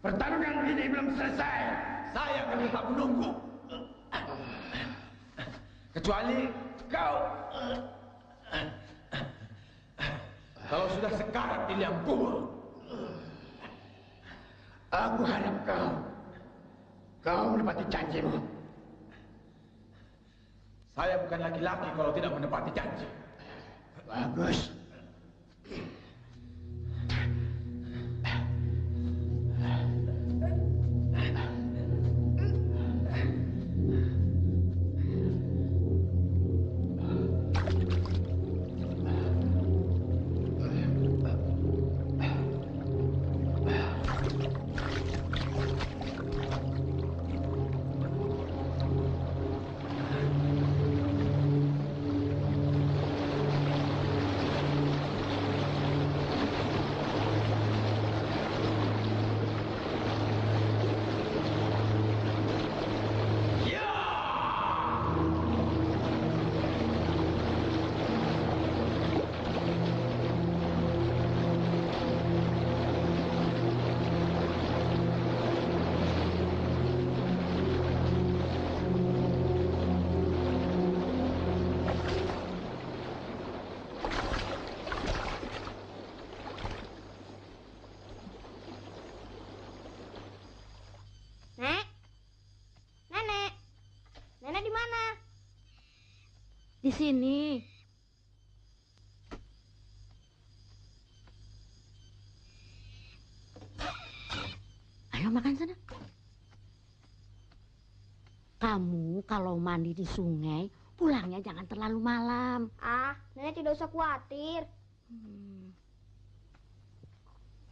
Pertarungan ini belum selesai. Saya akan tetap menunggu. Kecuali kau. Kalau sudah sekarat di liang kubur. Aku harap kau menepati janjimu. Saya bukan laki-laki kalau tidak menepati janji. Bagus. di sini. Ayo makan sana. Kamu kalau mandi di sungai, pulangnya jangan terlalu malam. Ah, Nenek tidak usah khawatir.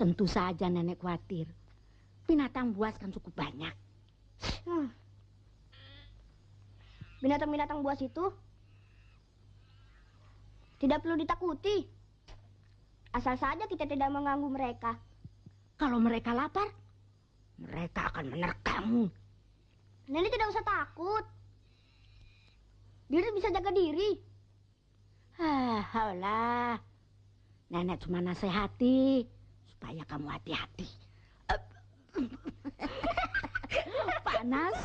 Tentu saja nenek khawatir. Binatang buas kan cukup banyak. Binatang-binatang buas itu tidak perlu ditakuti. Asal saja kita tidak mengganggu mereka. Kalau mereka lapar, mereka akan menerkammu. Nenek tidak usah takut. Diri bisa jaga diri. Alah, nenek cuma nasihati supaya kamu hati-hati. Panas.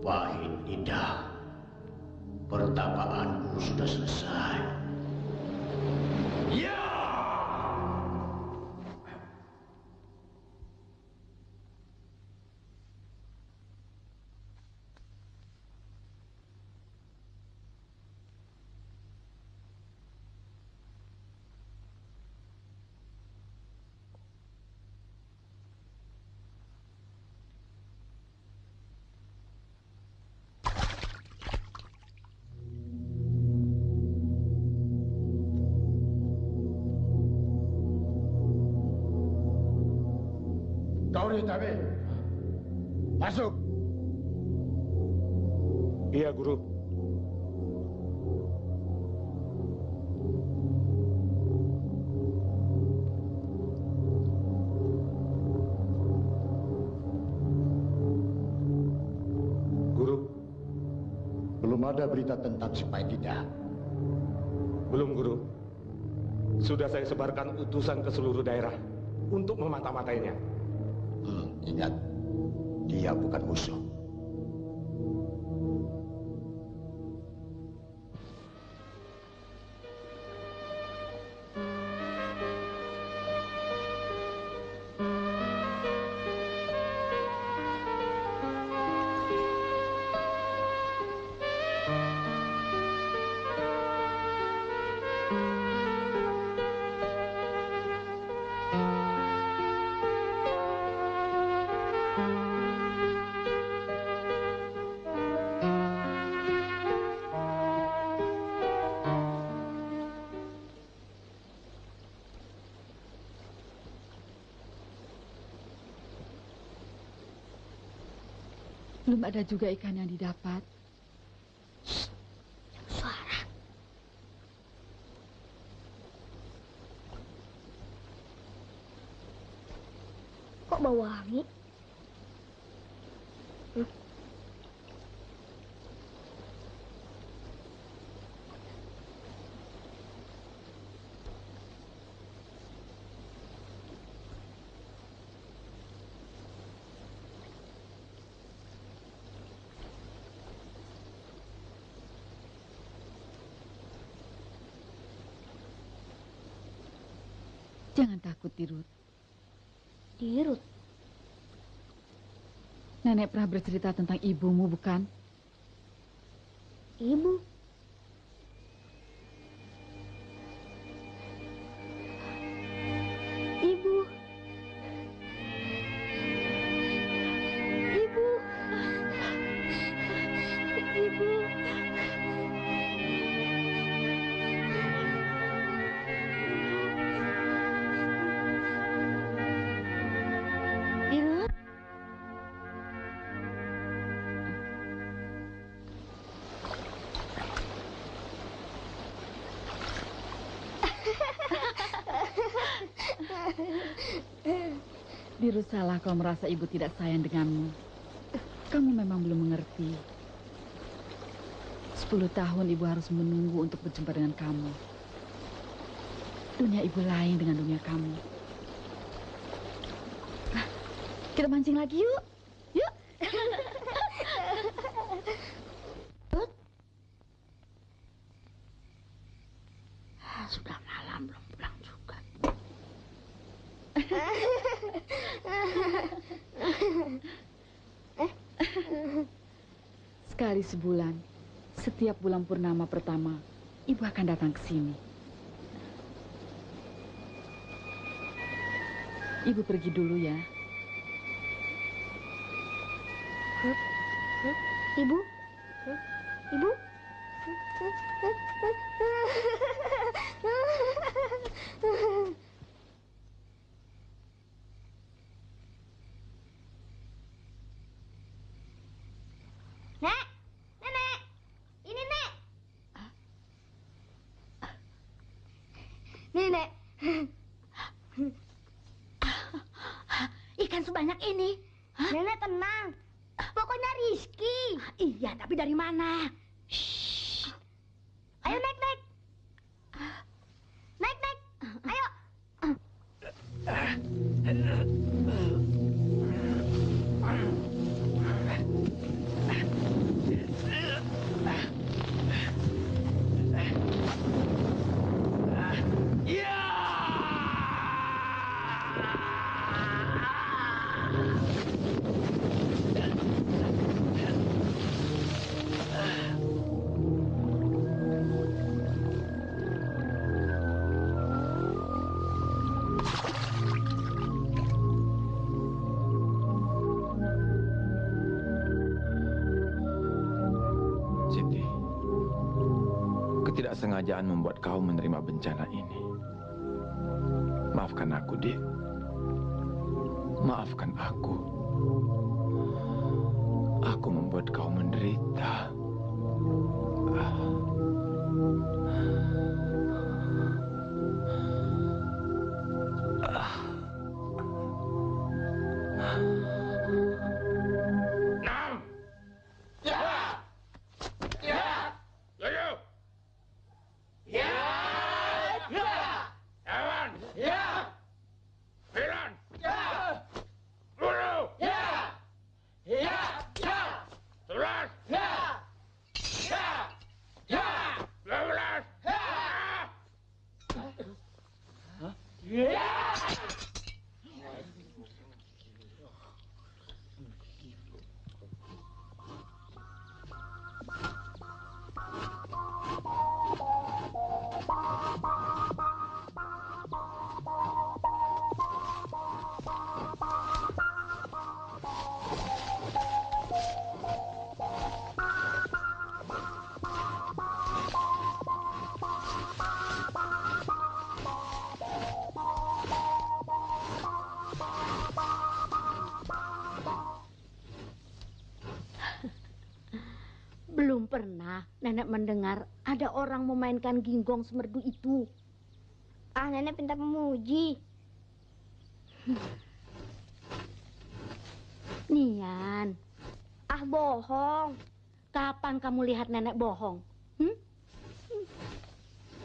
Pahit indah, pertapaanku sudah selesai. Ya! Tauri Tabe, masuk. Iya, Guru. Guru, Belum ada berita tentang si Paitida. belum, Guru. Sudah saya sebarkan utusan ke seluruh daerah untuk memata-matainya. Ingat, dia bukan musuh. Belum ada juga ikan yang didapat. Suara. Kok bau wangi? Jangan takut, Dirut. Dirut. Nenek pernah bercerita tentang ibumu, bukan? Ibu. Ibu. Ibu. Dirut salah kalau merasa ibu tidak sayang denganmu. Kamu memang belum mengerti. 10 tahun ibu harus menunggu untuk berjumpa dengan kamu. Dunia ibu lain dengan dunia kamu. Kita mancing lagi yuk. Yuk. Sudah malam belum pulang juga. Sekali sebulan, setiap bulan purnama pertama, ibu akan datang ke sini. Ibu pergi dulu ya. Ibu? Ibu? Nek! Nenek! Ini, Nek! Nenek! Ikan sebanyak ini. Hah? Nenek tenang. Pokoknya Rizky. Iya, tapi dari mana? Ayo naik, naik. Naik, naik. Ayo. Siti, ketidaksengajaan membuat kau menerima bencana ini. Maafkan aku, Dik. Maafkan aku. Aku membuat kau menderita. Belum pernah nenek mendengar ada orang memainkan ginggong semerdu itu. Ah, nenek pintar memuji. Nian, Ah, bohong. kapan kamu lihat nenek bohong?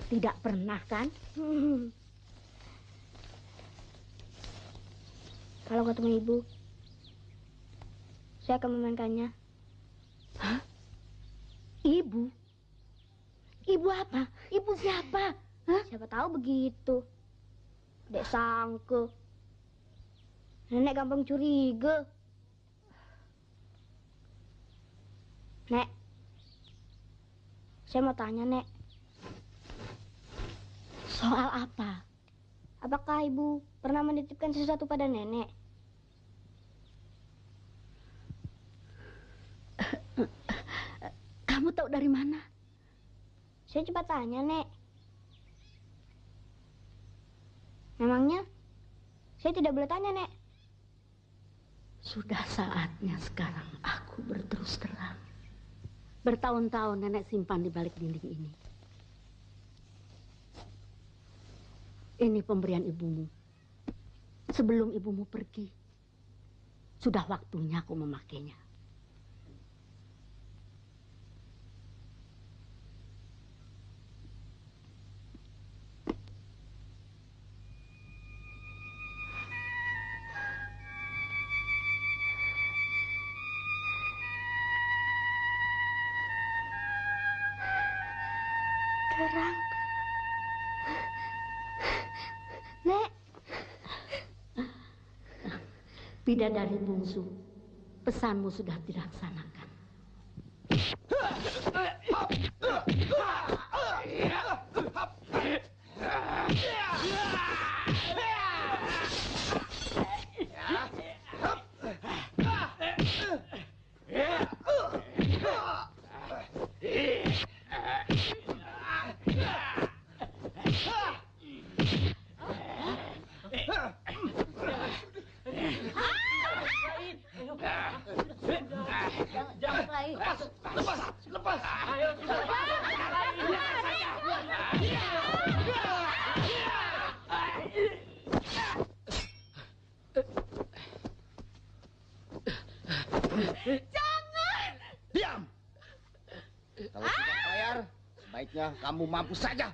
Tidak pernah kan? Kalau ketemu ibu, saya akan memainkannya. Hah? Ibu? Ibu apa? Ibu siapa? Hah? Siapa tahu begitu. Dek sangka. Nenek gampang curiga. Nek, saya mau tanya, Nek. Soal apa? Apakah ibu pernah menitipkan sesuatu pada nenek? Kamu tahu dari mana? Saya coba tanya, Nek. Memangnya saya tidak boleh tanya, Nek. Sudah saatnya sekarang aku berterus terang. Bertahun-tahun nenek simpan di balik dinding ini. Ini pemberian ibumu. Sebelum ibumu pergi, sudah waktunya aku memakainya. Terang. Nek. Bidadari bungsu, pesanmu sudah dilaksanakan. Diam! Kalau tidak bayar, sebaiknya kamu mampus saja.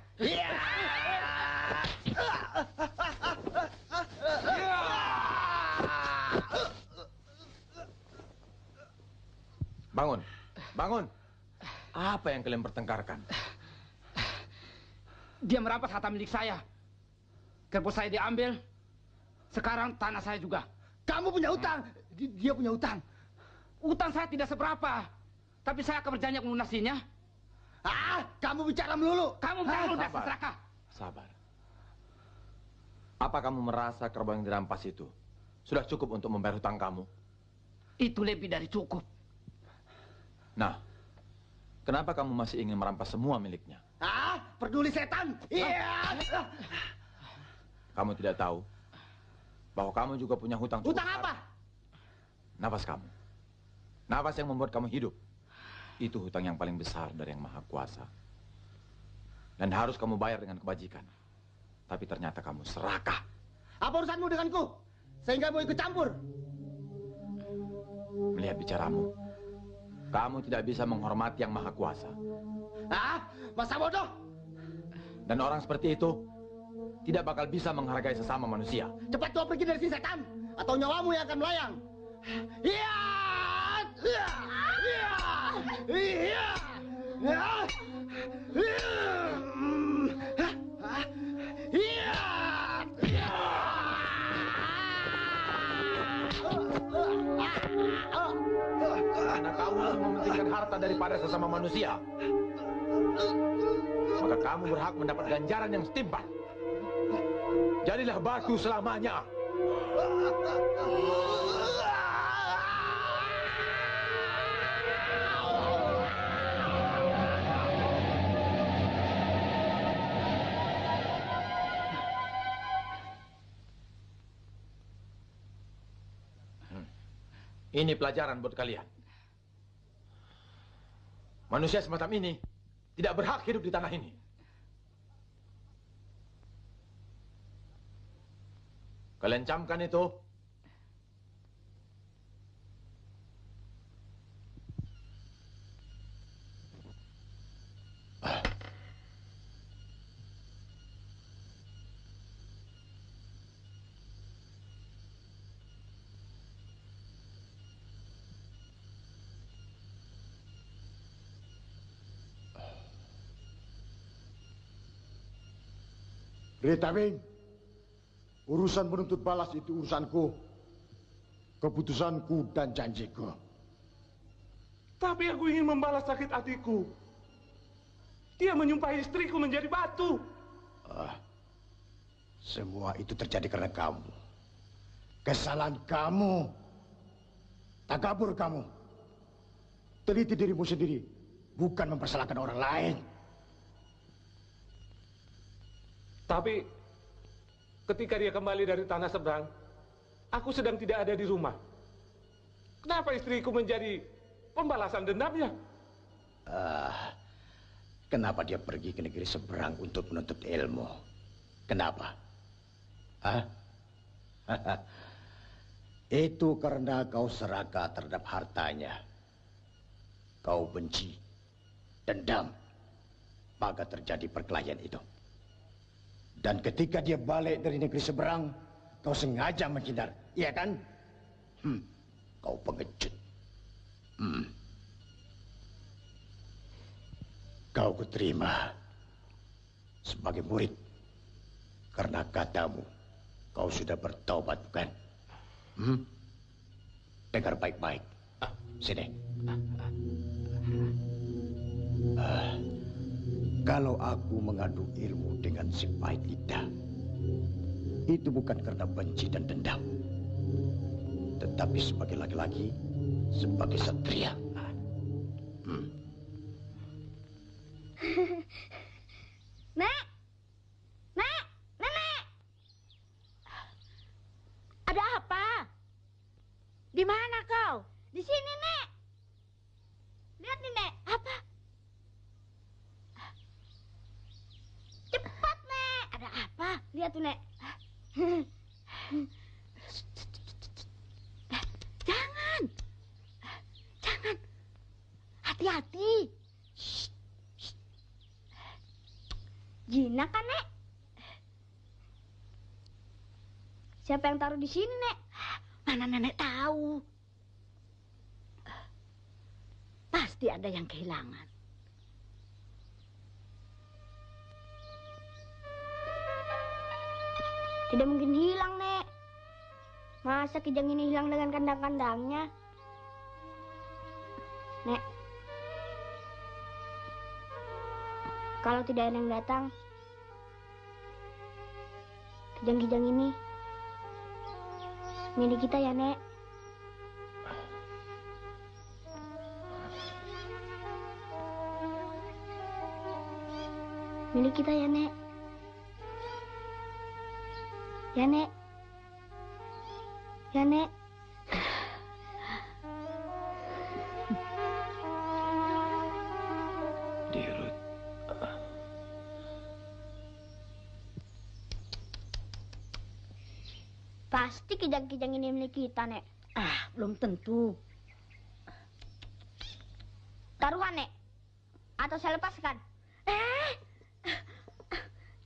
Bangun, bangun. Apa yang kalian pertengkarkan? Dia merampas harta milik saya. Kerbau saya diambil. Sekarang tanah saya juga. Kamu punya utang, dia punya utang. Utang saya tidak seberapa. Tapi saya akan berjanji melunasinya. Kamu bicara melulu. Kamu bicara melulu, dasar serakah. Sabar. Apa kamu merasa kerbau yang dirampas itu sudah cukup untuk membayar hutang kamu? Itu lebih dari cukup. Nah, kenapa kamu masih ingin merampas semua miliknya? Peduli setan. Iya. Kamu tidak tahu bahwa kamu juga punya hutang. Hutang apa? Nafas kamu. Nafas yang membuat kamu hidup. Itu hutang yang paling besar dari Yang Maha Kuasa. Dan harus kamu bayar dengan kebajikan. Tapi ternyata kamu serakah. Apa urusanmu denganku? Sehingga mau ikut campur? Melihat bicaramu, kamu tidak bisa menghormati Yang Maha Kuasa. Masa bodoh? Dan orang seperti itu tidak bakal bisa menghargai sesama manusia. Cepat kau pergi dari sini setan, atau nyawamu yang akan melayang. Iya! Iya! Iya! Iya! Iya! Karena kamu mementingkan harta daripada sesama manusia, maka kamu berhak mendapat ganjaran yang setimpal. Jadilah batu selamanya. Ini pelajaran buat kalian. Manusia semacam ini tidak berhak hidup di tanah ini. Kalian camkan itu. Ritaming, urusan menuntut balas itu urusanku, keputusanku dan janjiku. Tapi aku ingin membalas sakit hatiku. Dia menyumpahi istriku menjadi batu. Semua itu terjadi karena kamu. Kesalahan kamu. Takabur kamu. Teliti dirimu sendiri, bukan mempersalahkan orang lain. Tapi ketika dia kembali dari tanah seberang, aku sedang tidak ada di rumah. Kenapa istriku menjadi pembalasan dendamnya? Kenapa dia pergi ke negeri seberang untuk menuntut ilmu? Kenapa? Itu karena kau serakah terhadap hartanya. Kau benci, dendam, maka terjadi perkelahian itu. Dan ketika dia balik dari negeri seberang, kau sengaja menghindar, iya kan? Kau pengecut. Kau kuterima sebagai murid karena katamu kau sudah bertobat, bukan? Dengar baik-baik. Sini. Kalau aku mengadu ilmu dengan si Pahit Lidah, itu bukan karena benci dan dendam, tetapi sebagai laki-laki, sebagai satria. Nek! Nek! Nenek! Ada apa? Di mana kau? Di sini, Nek! Lihat nih, Nek! Apa? Cepat, Nek! Ada apa? Lihat tuh, Nek! Jangan! Jangan! Hati-hati! Jinak kan, Nek? Siapa yang taruh di sini, Nek? Mana nenek tahu? Pasti ada yang kehilangan. Tidak mungkin hilang, Nek. Masa kijang ini hilang dengan kandang-kandangnya? Nek. Kalau tidak ada yang datang, kijang-kijang ini milik kita ya, Nek. Milik kita ya, Nek. Ya, Nek. Ya, Nek. Dirut. Pasti kijang-kijang ini milik kita, Nek. Belum tentu. Taruhan, Nek. Atau saya lepaskan.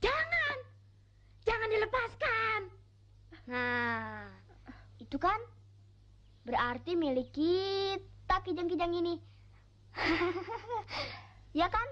Jangan! Jangan dilepaskan! Nah, itu kan berarti milik kita kijang-kijang ini. Ya kan?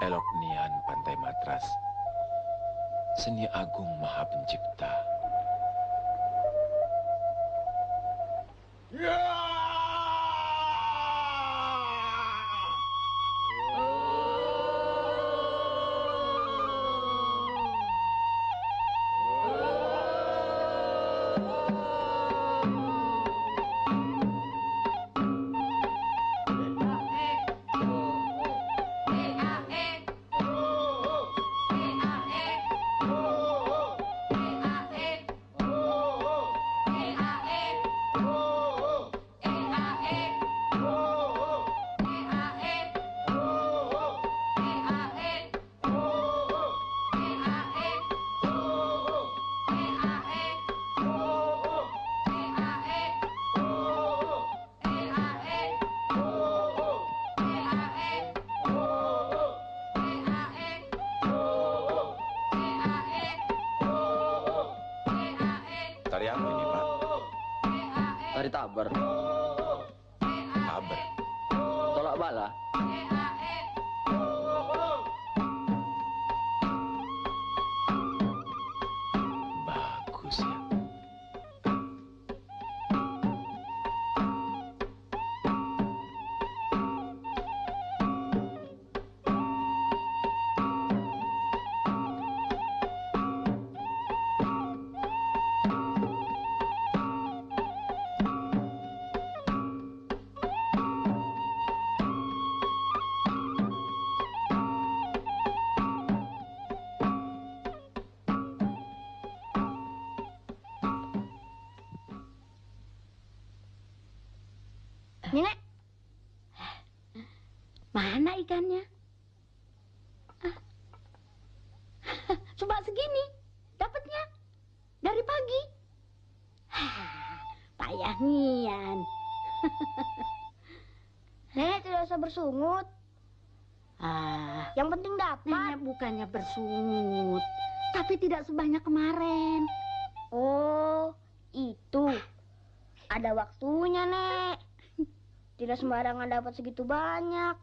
Elok Nian Pantai Matras, seni agung maha pencipta. Tari apa ini, Pak? Tari taber. Taber. Tolak bala. Bagus ya. Nenek, Mana ikannya? Cuma segini dapatnya dari pagi. Payah nian. Nenek tidak usah bersungut. Yang penting dapat. Nenek bukannya bersungut, tapi tidak sebanyak kemarin. Oh, itu. Ada waktunya, Nek. Tidak sembarangan dapat segitu banyak.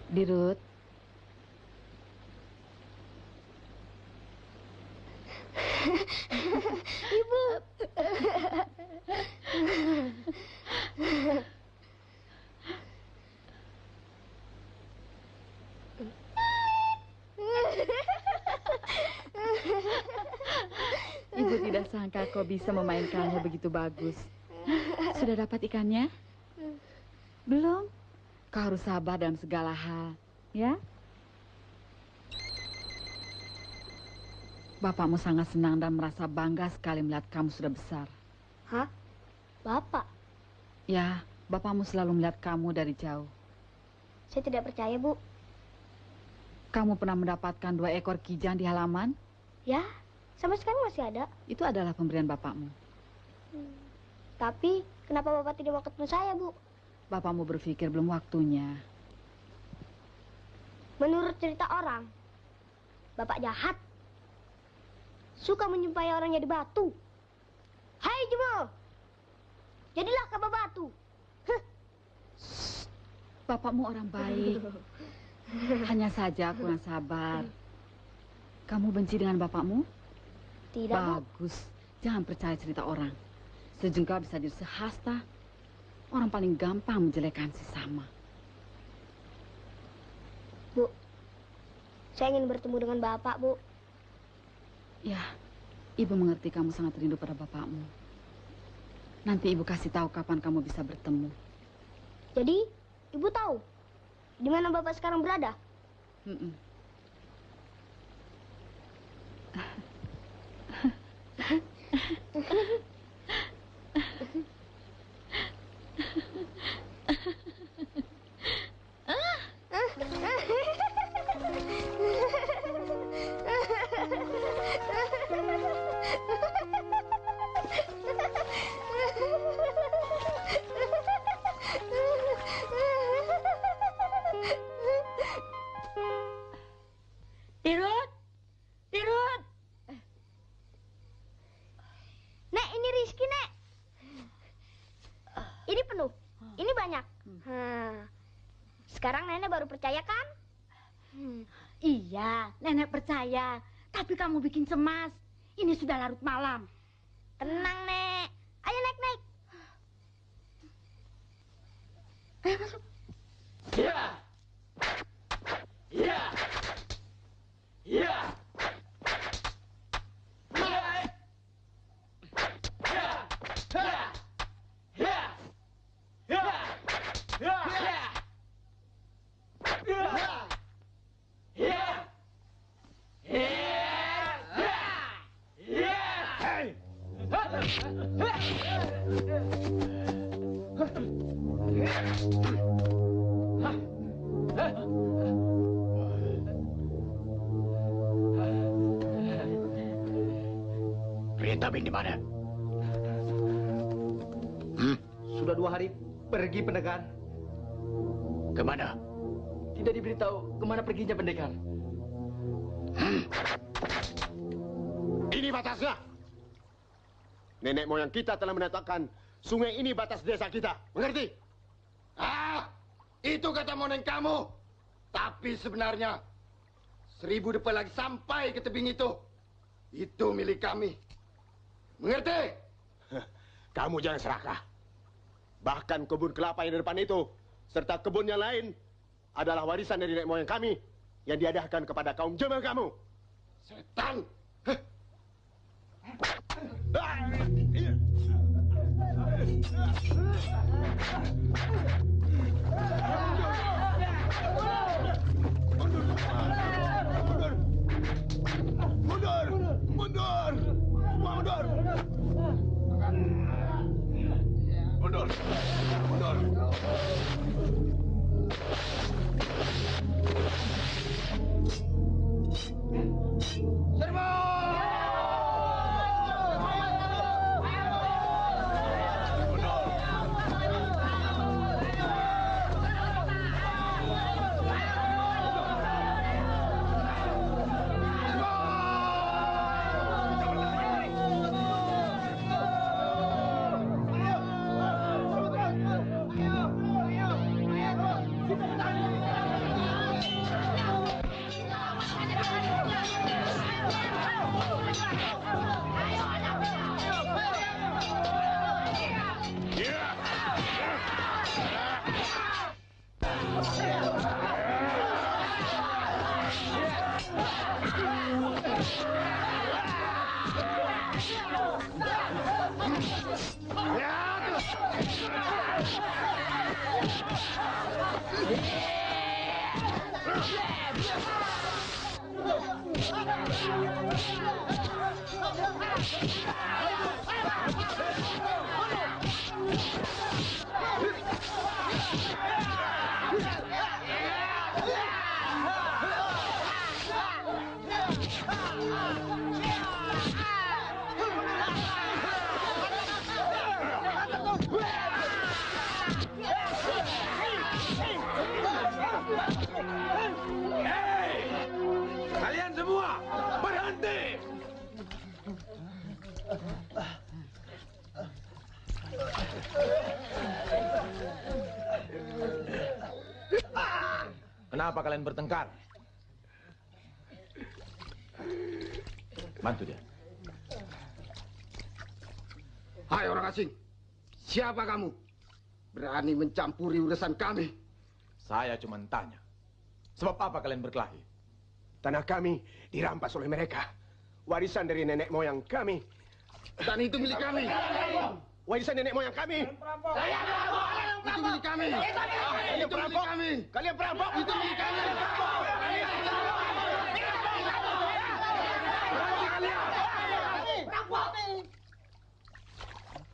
Dirut, Ibu. Ibu tidak sangka kau bisa memainkannya begitu bagus. Sudah dapat ikannya? Belum? Kau harus sabar dalam segala hal, ya? Bapakmu sangat senang dan merasa bangga sekali melihat kamu sudah besar. Hah? Bapak? Ya, bapakmu selalu melihat kamu dari jauh. Saya tidak percaya, Bu. Kamu pernah mendapatkan 2 ekor kijang di halaman? Ya, sampai sekarang masih ada. Itu adalah pemberian bapakmu. Tapi, kenapa Bapak tidak mau ketemu saya, Bu? Bapakmu berpikir belum waktunya. Menurut cerita orang, Bapak jahat. Suka menyumpahi orang jadi batu. Hai Jumel, jadilah kabar batu. Bapakmu orang baik. Hanya saja kurang sabar. Kamu benci dengan bapakmu? Tidak, Bu. Bagus. Jangan percaya cerita orang. Sejengkal bisa jadi sehasta. Orang paling gampang menjelekkan sesama. Bu, saya ingin bertemu dengan Bapak, Bu. Ya, ibu mengerti kamu sangat rindu pada bapakmu. Nanti ibu kasih tahu kapan kamu bisa bertemu. Jadi, Ibu tahu di mana Bapak sekarang berada? Mm-mm. Dirut, Dirut. Nek, ini Rizky, Nek. Ini penuh. Ini banyak. Sekarang Nenek baru percaya kan? Iya, Nenek percaya. Tapi kamu bikin cemas. Ini sudah larut malam. Tenang, Nek. Ayo naik, naik. Ayo masuk. Ya. Ya. Ya. Tabing di mana? Sudah 2 hari pergi, pendekar. Kemana? Tidak diberitahu kemana perginya pendekar. Ini batasnya. Nenek moyang kita telah menetapkan sungai ini batas desa kita. Mengerti? Itu kata monen kamu. Tapi sebenarnya 1000 depa lagi sampai ke tebing itu. Itu milik kami. Mengerti? Kamu jangan serakah. Bahkan kebun kelapa yang di depan itu, serta kebun yang lain, adalah warisan dari nenek moyang kami yang diadahkan kepada kaum Jemel kamu. Setan! Kalian semua berhenti! Kenapa kalian bertengkar? Bantu dia. Hai orang asing, siapa kamu? Berani mencampuri urusan kami? Saya cuma tanya, sebab apa kalian berkelahi? Tanah kami dirampas oleh mereka. Warisan dari nenek moyang kami. Dan itu milik kami. Warisan nenek moyang kami. Itu milik kami. Kalian perampok. Kalian perampok. Itu milik kami.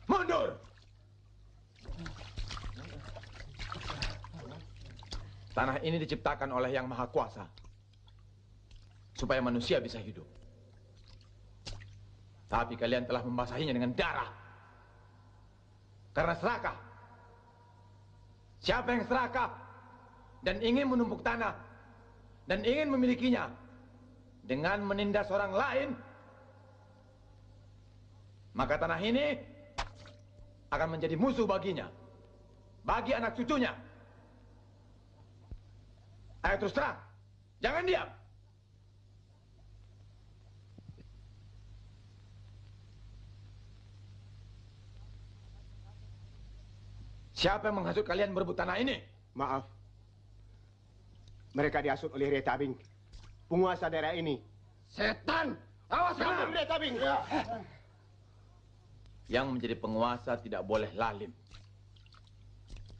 Mundur! Tanah ini diciptakan oleh Yang Maha Kuasa supaya manusia bisa hidup. Tapi kalian telah membasahinya dengan darah karena serakah. Siapa yang serakah dan ingin menumpuk tanah dan ingin memilikinya dengan menindas orang lain, maka tanah ini akan menjadi musuh baginya, bagi anak cucunya. Ayo terus terang, jangan diam. Siapa yang menghasut kalian berebut tanah ini? Maaf. Mereka dihasut oleh Retabing, penguasa daerah ini. Setan! Awas kamu, Retabing! Yang menjadi penguasa tidak boleh lalim.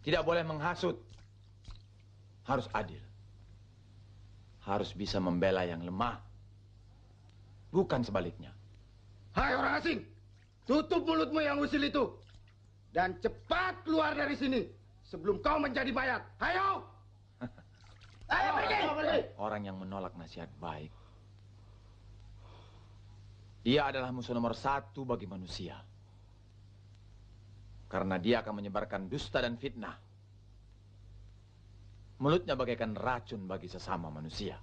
Tidak boleh menghasut. Harus adil. Harus bisa membela yang lemah. Bukan sebaliknya. Hai orang asing, tutup mulutmu yang usil itu. Dan cepat keluar dari sini sebelum kau menjadi mayat. Ayo! Ayo pergi! Orang yang menolak nasihat baik, dia adalah musuh nomor 1 bagi manusia. Karena dia akan menyebarkan dusta dan fitnah. Mulutnya bagaikan racun bagi sesama manusia.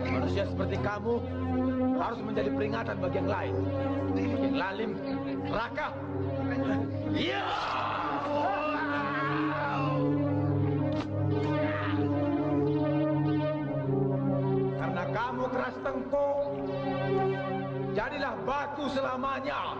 Manusia seperti kamu harus menjadi peringatan bagi yang lain. Yang lalim, serakah. Karena kamu keras tengkuk, jadilah batu selamanya.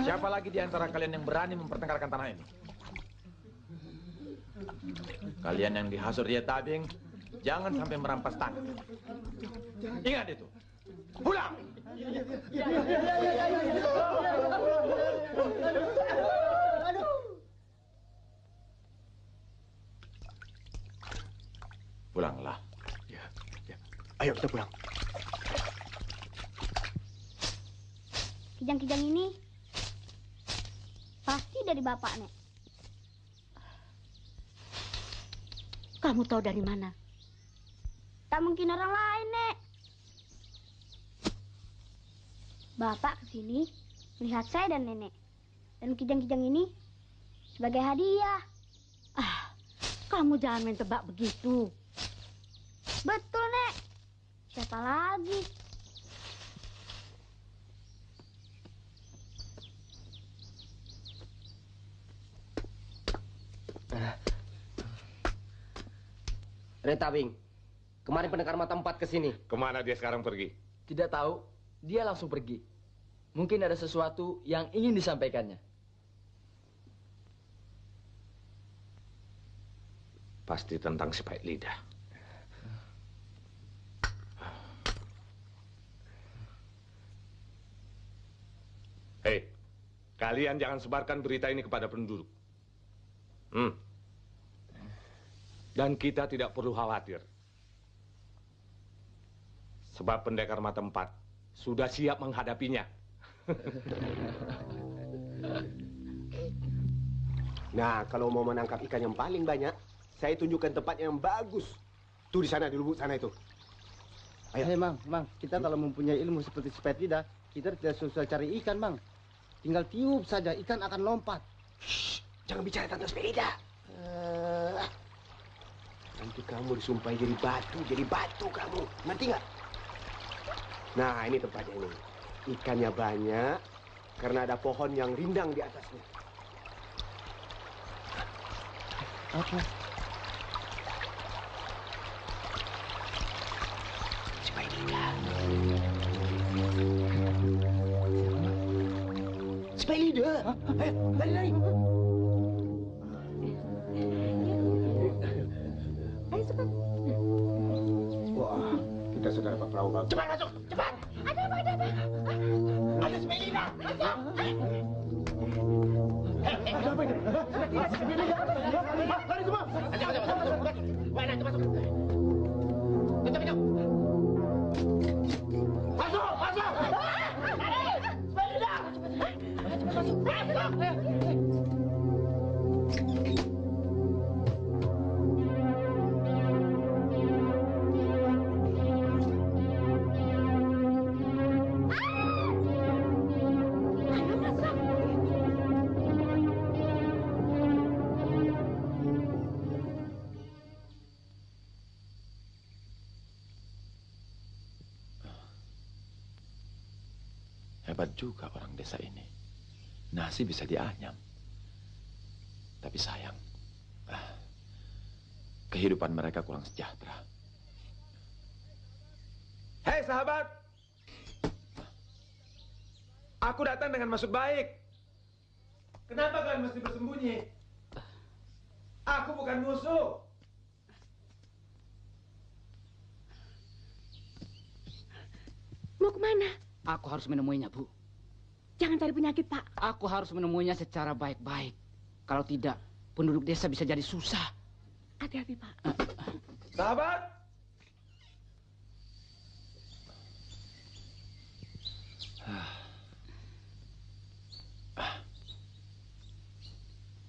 Siapa lagi di antara kalian yang berani mempertengkarkan tanah ini? Kalian yang dihasut Retabing, jangan sampai merampas tanah. Ingat itu. Pulang! Pulanglah. Ya. Ayo kita pulang. Kijang-kijang ini pasti dari bapak, Nek. Kamu tahu dari mana? Tak mungkin orang lain, Nek. Bapak kesini melihat saya dan nenek. Dan kijang-kijang ini sebagai hadiah. Kamu jangan main tebak begitu. Betul, Nek. Siapa lagi? Tabing, kemarin pendekar mata 4 ke sini. Kemana dia sekarang pergi? Tidak tahu, dia langsung pergi. Mungkin ada sesuatu yang ingin disampaikannya. Pasti tentang si Pait Lidah. Hei, kalian jangan sebarkan berita ini kepada penduduk. Dan kita tidak perlu khawatir. Sebab pendekar mata 4 sudah siap menghadapinya. Nah, kalau mau menangkap ikan yang paling banyak, saya tunjukkan tempat yang bagus. Tuh di sana, di lubuk sana itu. Ayo, Mang, kita kalau mempunyai ilmu seperti si Pait Lidah, kita tidak susah cari ikan, Mang. Tinggal tiup saja, ikan akan lompat. Shh, jangan bicara tentang si Pait Lidah. Nanti kamu disumpahi jadi batu kamu. Ngerti nggak? Nah, ini tempatnya ini. Ikannya banyak karena ada pohon yang rindang di atasnya. Apa? Si Pait Lidah. Si Pait Lidah. Ayo, lari. Ayo cepat. Wah, kita sudah dapat perahu bagus. Cepat masuk, cepat. Ada apa? Ada si Pait Lidah. Masuk. Ada apa ini? Lari semua. Mana itu masuk? Masuk. Masuk. Pait Lidah. Hebat juga orang desa ini. Nasi bisa dianyam. Tapi sayang, kehidupan mereka kurang sejahtera. Hei sahabat, aku datang dengan maksud baik. Kenapa kalian mesti bersembunyi? Aku bukan musuh. Mau kemana? Aku harus menemuinya, Bu. Jangan cari penyakit, Pak. Aku harus menemuinya secara baik-baik. Kalau tidak, penduduk desa bisa jadi susah. Hati-hati, Pak. Sahabat!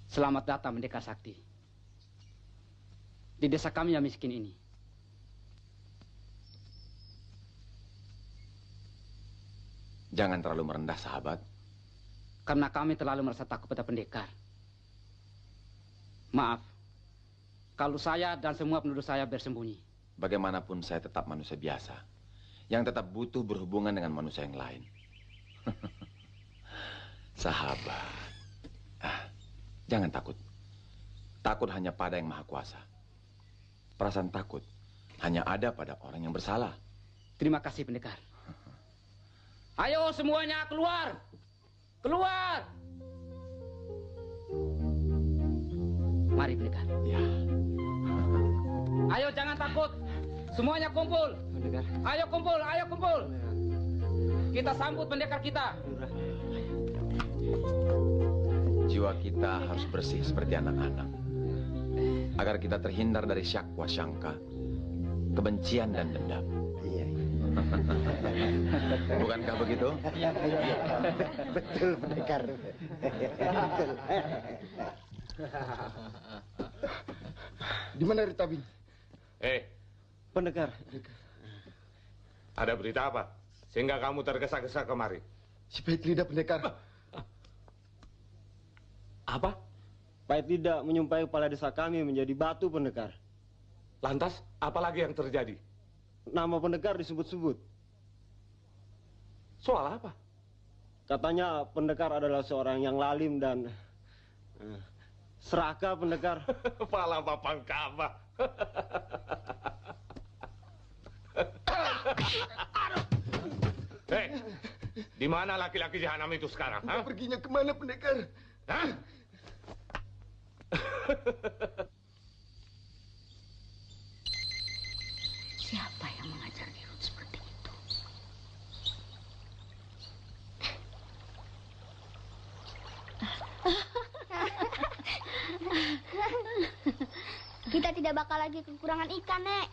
Selamat datang, Pendekar Sakti. Di desa kami yang miskin ini. Jangan terlalu merendah, sahabat. Karena kami terlalu merasa takut pada pendekar. Maaf, kalau saya dan semua penduduk saya bersembunyi. Bagaimanapun saya tetap manusia biasa. Yang tetap butuh berhubungan dengan manusia yang lain. Sahabat. Jangan takut. Takut hanya pada yang maha kuasa. Perasaan takut hanya ada pada orang yang bersalah. Terima kasih, pendekar. Ayo semuanya keluar! Keluar! Mari, pendekar. Ya. Ayo jangan takut. Semuanya kumpul. Pendekar. Ayo kumpul. Kita sambut pendekar kita. Jiwa kita harus bersih seperti anak-anak. Agar kita terhindar dari syakwa syangka, kebencian dan dendam. Bukankah begitu? Iya. Betul, pendekar. Betul. Di mana Tabing? Pendekar. Ada berita apa? Sehingga kamu tergesa-gesa kemari. Si Pait Lidah, pendekar. Apa? Pait Lidah menyumpahi kepala desa kami menjadi batu, pendekar. Lantas, apa lagi yang terjadi? Nama pendekar disebut-sebut. Soal apa? Katanya pendekar adalah seorang yang lalim dan Seraka pendekar. Pala papang Ka'bah. Hei, di mana laki-laki jahanam itu sekarang? Perginya kemana, pendekar? Hah? Siapa yang mengajar Dirut seperti itu? Kita tidak bakal lagi kekurangan ikan, Nek.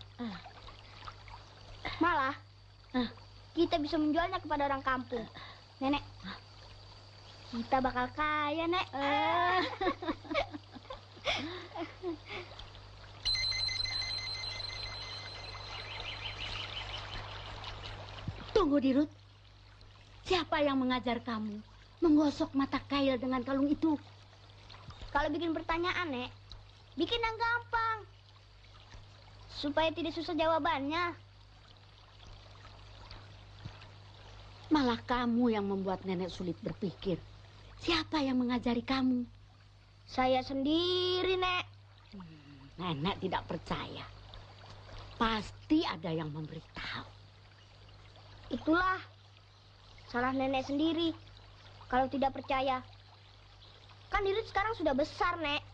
Malah, kita bisa menjualnya kepada orang kampung. Nenek, kita bakal kaya, Nek. Tunggu, Dirut. Siapa yang mengajar kamu menggosok mata kail dengan kalung itu? Kalau bikin pertanyaan, Nek, bikin yang gampang. Supaya tidak susah jawabannya. Malah kamu yang membuat nenek sulit berpikir. Siapa yang mengajari kamu? Saya sendiri, Nek. Nenek tidak percaya. Pasti ada yang memberitahu. Itulah salah nenek sendiri. Kalau tidak percaya. Kan Dirut sekarang sudah besar, Nek.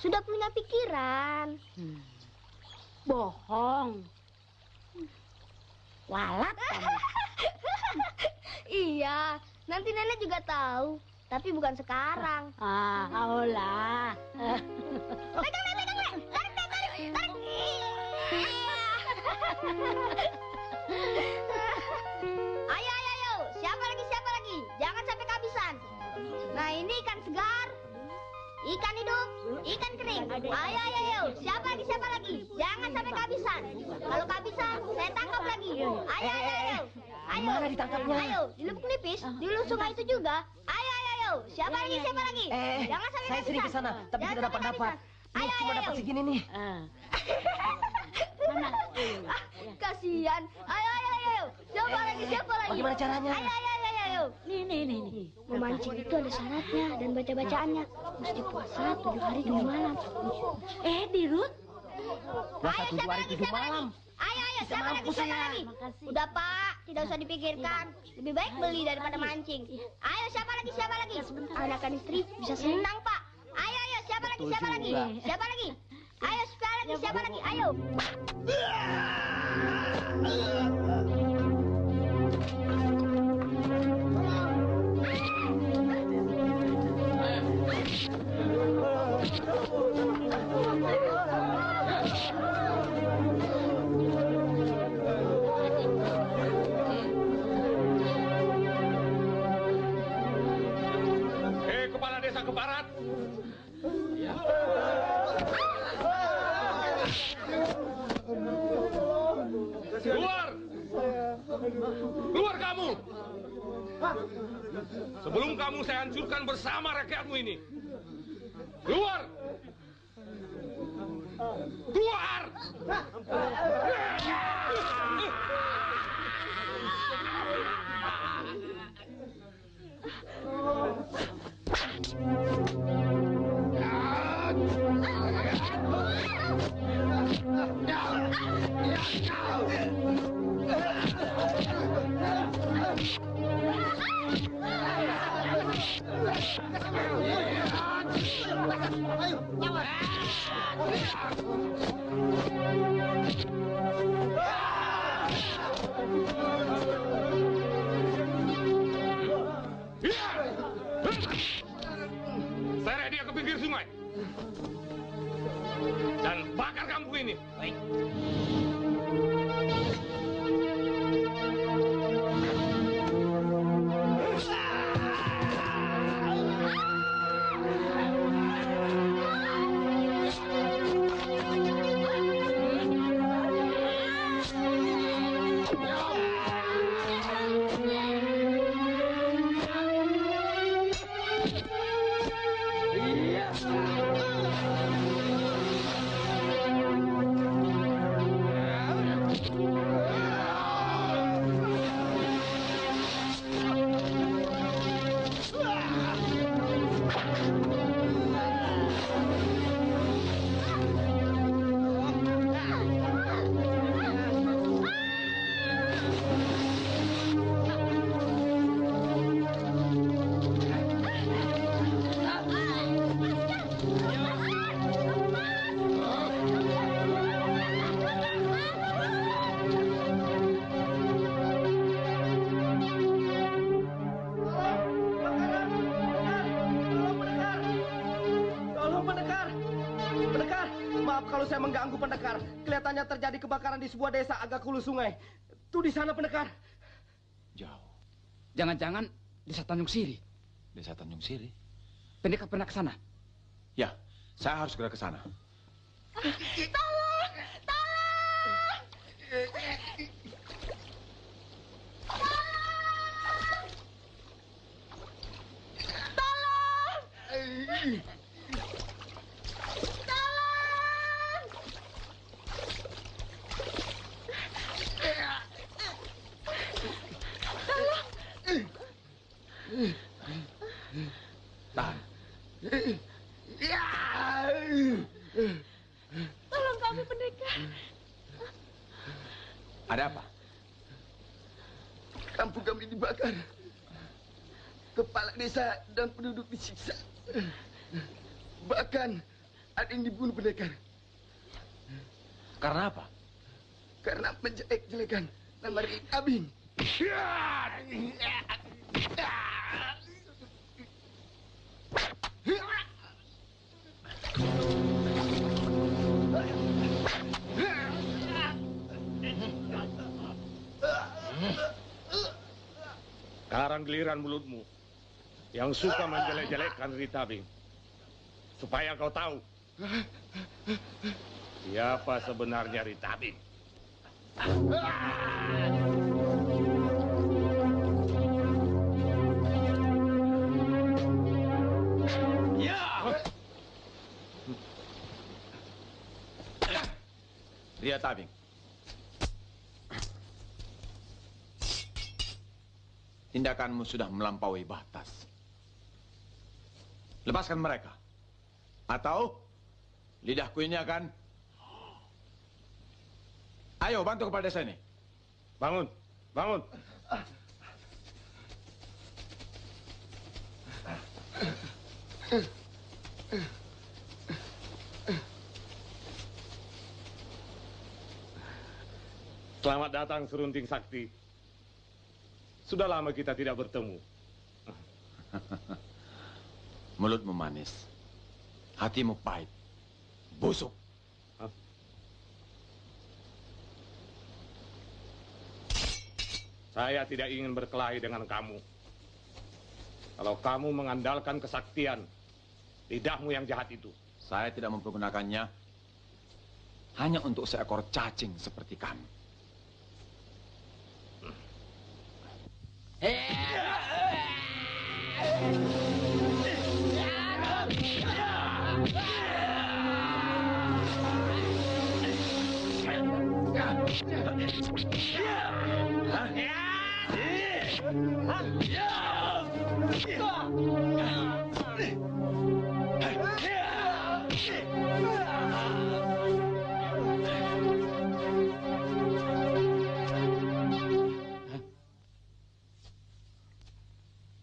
Sudah punya pikiran. Bohong. Walat kamu. Iya, nanti nenek juga tahu. Tapi bukan sekarang. Aulah. Pegang, Nek, pegang, Nek. Tarik, Nek, tarik, tarik. Ayo, ayo, ayo. Siapa lagi, siapa lagi? Jangan sampai kehabisan. Nah, ini ikan segar. Ikan hidup, ikan kering. Ayo, ayo, ayo. Siapa lagi, siapa lagi? Jangan sampai kehabisan. Kalau kehabisan, saya tangkap lagi. Ayo, ayo, ayo. Ayo. Mana ditangkapnya? Ayo, di lubuk nipis, di ulu sungai itu juga. Ayo, ayo, ayo. Siapa lagi, siapa lagi? Jangan sampai saya sering ke sana, tapi tidak dapat. Nih, cuma dapat segini nih. Kasihan. Ayo, ayo, ayo. Siapa lagi, siapa lagi? Bagaimana caranya? Ayo, ayo, ayo, ayo. Nih. Memancing itu ada syaratnya dan baca-bacaannya. Mesti puasa 7 hari 7 malam. Dirut. Puasa 7 hari 7 malam. Ayo, ayo, siapa lagi, siapa lagi? Udah, Pak, tidak usah dipikirkan. Lebih baik beli daripada mancing. Ayo, siapa lagi, siapa lagi? Anak-anak istri bisa senang, Pak. Ayo, ayo, siapa lagi, siapa lagi? Siapa lagi? Ayo, siapa lagi, siapa lagi? Ayo. Kepala desa ke barat. Ya. Keluar! Keluar kamu! Sebelum kamu saya hancurkan bersama rakyatmu ini. Keluar! Keluar! Seret dia ke pinggir sungai dan bakar kampung ini. Baik. kalau saya mengganggu pendekar. Kelihatannya terjadi kebakaran di sebuah desa agak hulu sungai. Tuh di sana pendekar. Jauh. Jangan-jangan desa Tanjung Siri. Desa Tanjung Siri? Pendekar pernah ke sana? Ya, saya harus segera ke sana. Tolong! Tolong! Tolong! Tahan. Tolong kami pendekar. Ada apa? Kampung kami dibakar. Kepala desa dan penduduk disiksa. Bahkan ada yang dibunuh pendekar. Karena apa? Karena menjelek-jelekan nama Rik Abing. Sekarang giliran mulutmu yang suka menjelek-jelekkan Ritabing. Supaya kau tahu siapa sebenarnya Ritabing. Ritabing. Tindakanmu sudah melampaui batas. Lepaskan mereka. Atau lidahku ini akan... Ayo, bantu kepala desa ini. Bangun, bangun. Selamat datang, Serunting Sakti. Sudah lama kita tidak bertemu. Mulutmu manis. Hatimu pahit. Busuk. Saya tidak ingin berkelahi dengan kamu. Kalau kamu mengandalkan kesaktian, lidahmu yang jahat itu. Saya tidak mempergunakannya hanya untuk seekor cacing seperti kamu.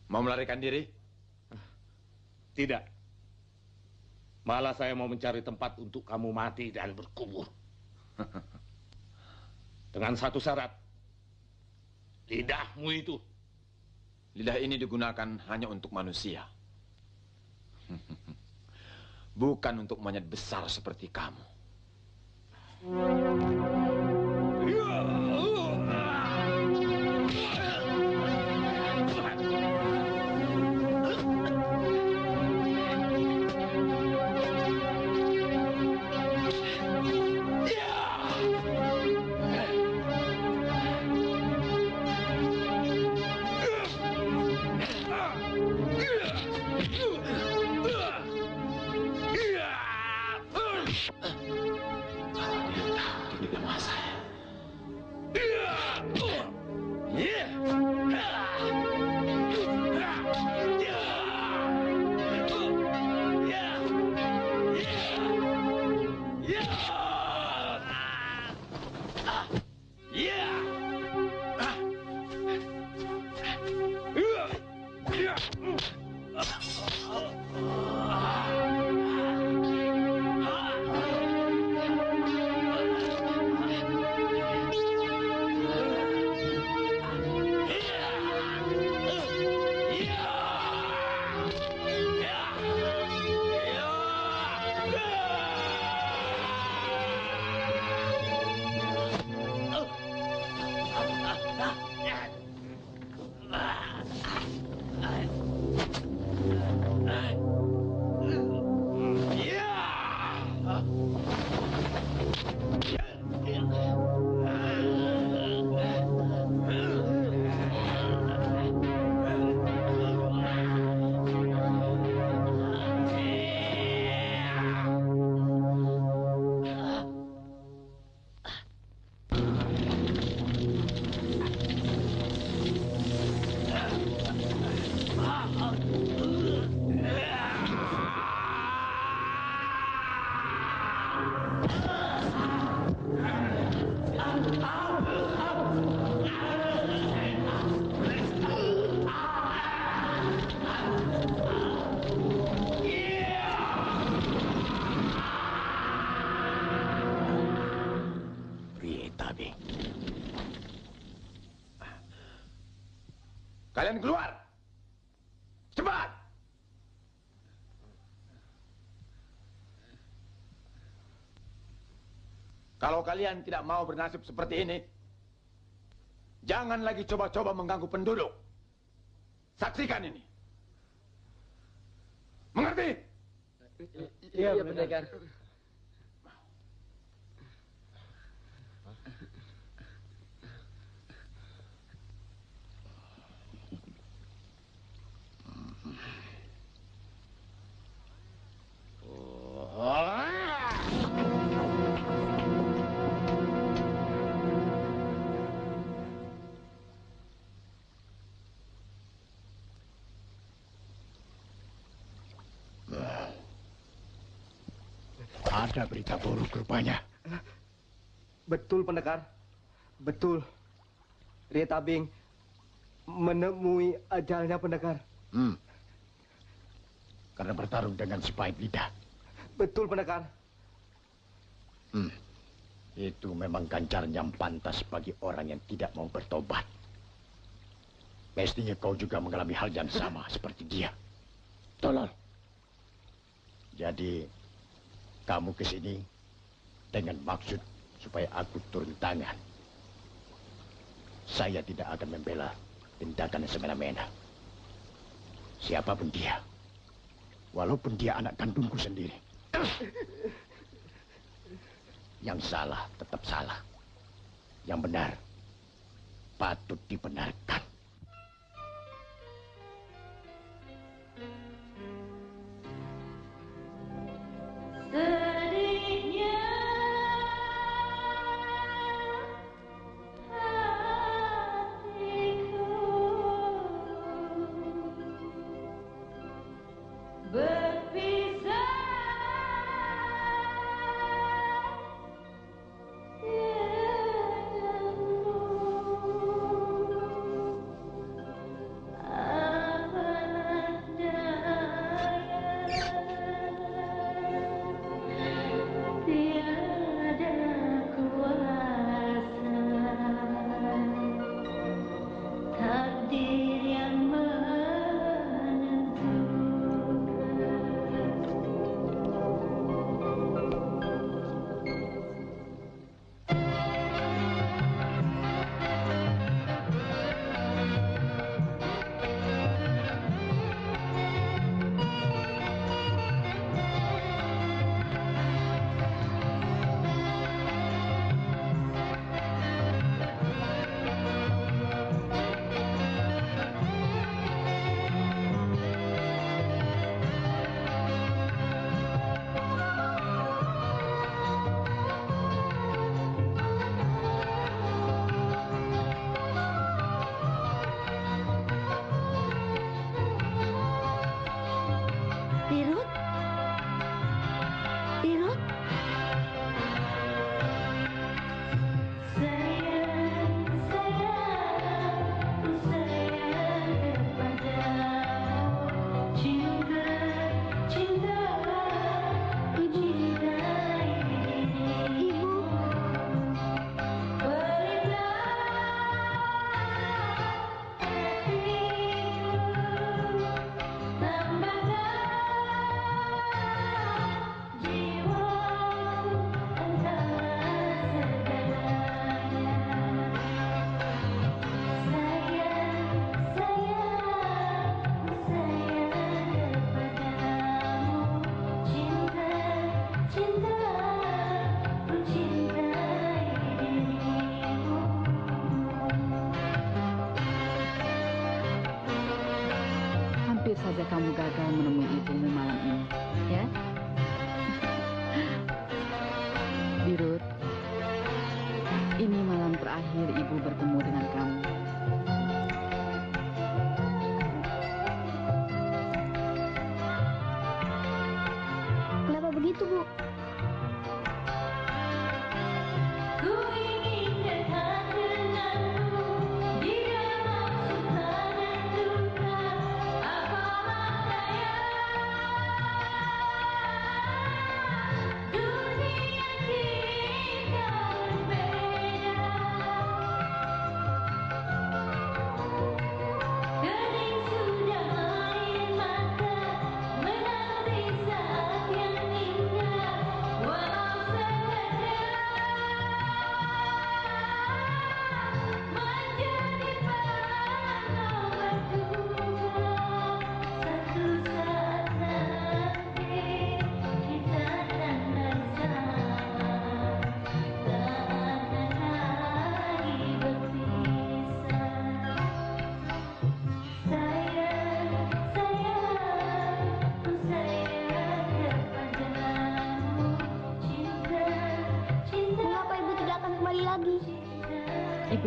Mau melarikan diri? Tidak. Malah saya mau mencari tempat untuk kamu mati dan berkubur. Dengan satu syarat. Lidahmu itu. Lidah ini digunakan hanya untuk manusia. Bukan untuk monyet besar seperti kamu. Kalian keluar. Cepat. Kalau kalian tidak mau bernasib seperti ini, jangan lagi coba-coba mengganggu penduduk. Saksikan ini. Mengerti? Iya, pendekar. Ada berita buruk rupanya. Betul, pendekar. Betul. Ria Tabing menemui ajalnya, pendekar. Karena bertarung dengan si Pahit Lidah. Betul, pendekar. Itu memang ganjaran yang pantas bagi orang yang tidak mau bertobat. Mestinya kau juga mengalami hal yang sama seperti dia. Tolol. Jadi, kamu ke sini dengan maksud supaya aku turun tangan. Saya tidak akan membela tindakan yang semena-mena. Siapapun dia, walaupun dia anak kandungku sendiri. Yang salah tetap salah. Yang benar patut dibenarkan. Sedihnya hatiku berpisah saja kamu gagal menemui ibumu malam ini, ya? Dirut, ini malam terakhir ibu bertemu dengan kamu. Kenapa begitu, Bu?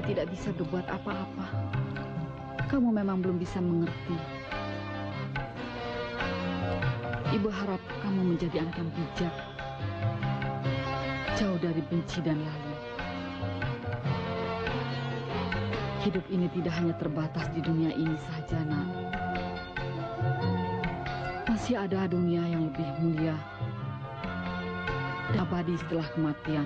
Ibu tidak bisa berbuat apa-apa. Kamu memang belum bisa mengerti. Ibu harap kamu menjadi anak yang bijak, jauh dari benci dan lalu. Hidup ini tidak hanya terbatas di dunia ini saja, Nak. Masih ada dunia yang lebih mulia dan abadi setelah kematian.